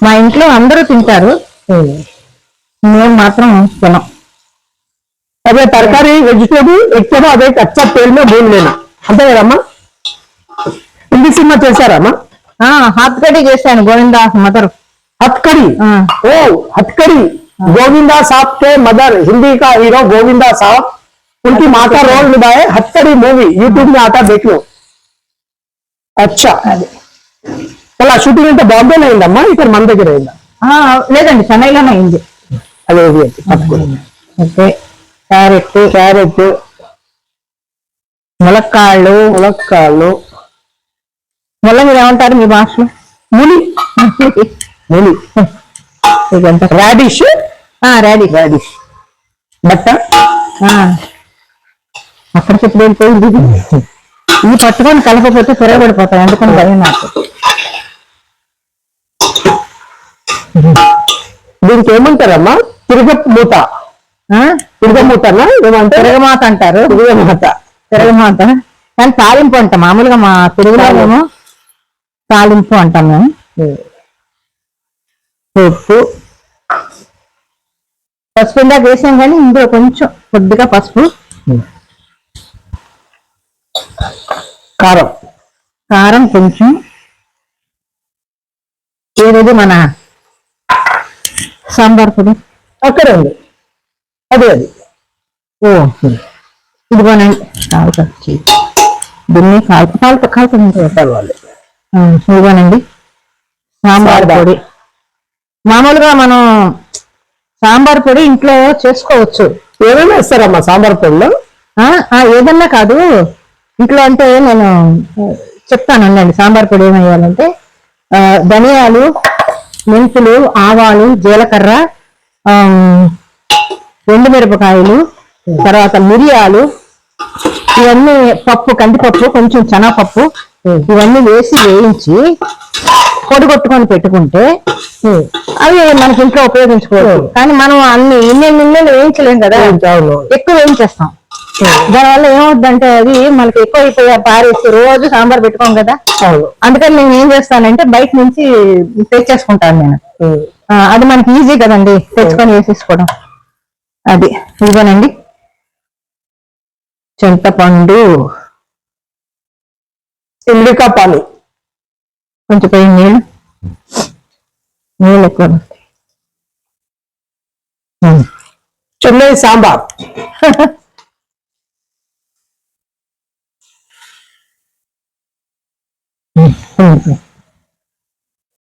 మా ఇంట్లో అందరూ తింటారు, మేము మాత్రం తినం. అదే तरकारी వెజిటేబుల్ ఎక్కువ అదే కచ్చా तेल में भून लेना అంతే కదమ్మా. హిందీ సినిమా చేశారమ్మా? హత్కడి చేశాను, గోవిందా మదర్. हथकड़ी, ओ हथकड़ी, गोविंदा साहब के मदर, हिंदी का हीरो गोविंदा साहब, उनकी माँ का रोल निभाए हथकड़ी मूवी, यूट्यूब में आता देख लो. अच्छा, అలా షూటింగ్ అంతా బాంబేలో అయిందమ్మా, ఇక్కడ మన దగ్గర అయిందా? లేదండి, చెన్నైలోనే అయింది. అదే ఓకే. క్యారెట్, ములక్కాళ్ళు, ముల్ల మీరు ఏమంటారు మీ భాషలో? ములి. ఇదంతా రాడిష్, బట్ట అక్కడికి ఎప్పుడు వెళ్ళిపోయింది. ఇది పట్టుకొని కలపకపోతే తిరగబడిపోతాయి, అందుకని భయం నాకు. దీనికి ఏమంటారమ్మా? తిరగమూత ఏమంటారు? తిరగమాత అంటారు. తిరగమాత కానీ తాలింపు అంటాం మామూలుగా, మా తిరుగులోనేమో తాలింపు అంటాం మేము. ఉప్పు, పసుపు ఇందాక వేసాం కానీ ఇందులో కొంచెం కొద్దిగా పసుపు, కారం కొంచెం, ఏది మన సాంబార్ పొడి అక్కడే ఉంది. అదే ఇదిగోనండి. దీన్ని కాలుతుంది. ఇదిగోనండి సాంబార్ పొడి. మామూలుగా మనం సాంబార్ పొడి ఇంట్లో చేసుకోవచ్చు. ఏమైనా వేస్తారమ్మా సాంబార్ పొడిలో? ఏదన్నా కాదు, ఇంట్లో అంటే నేను చెప్తానండి. సాంబార్ పొడి ఏమయ్యాలంటే ధనియాలు, మెంతులు, ఆవాలు, జీలకర్ర, ఎండుమిరపకాయలు, తర్వాత మిరియాలు, ఇవన్నీ పప్పు, కందిపప్పు, కొంచెం శనగపప్పు, ఇవన్నీ వేయించి పొడి కొట్టుకొని పెట్టుకుంటే అవి మనకి ఇంట్లో ఉపయోగించుకోవచ్చు. కానీ మనం ఇన్ని వేయించలేం కదా, ఎక్కువ వేయించేస్తాం. దానివల్ల ఏమవుద్దంటే అది మనకి ఎక్కువ అయిపోయా పారేసి రోజు సాంబార్ పెట్టుకోం కదా. అందుకని నేను ఏం చేస్తానంటే బయట నుంచి తెచ్చేసుకుంటాను నేను. అది మనకి ఈజీ కదండి, తెచ్చుకొని వేసేసుకోవడం. అది ఇదిగోనండి చింతపండు, ఇమ్లికా పాలు, కొంచెం పోయి నీళ్ళు ఎక్కువ, చెన్నై సాంబార్.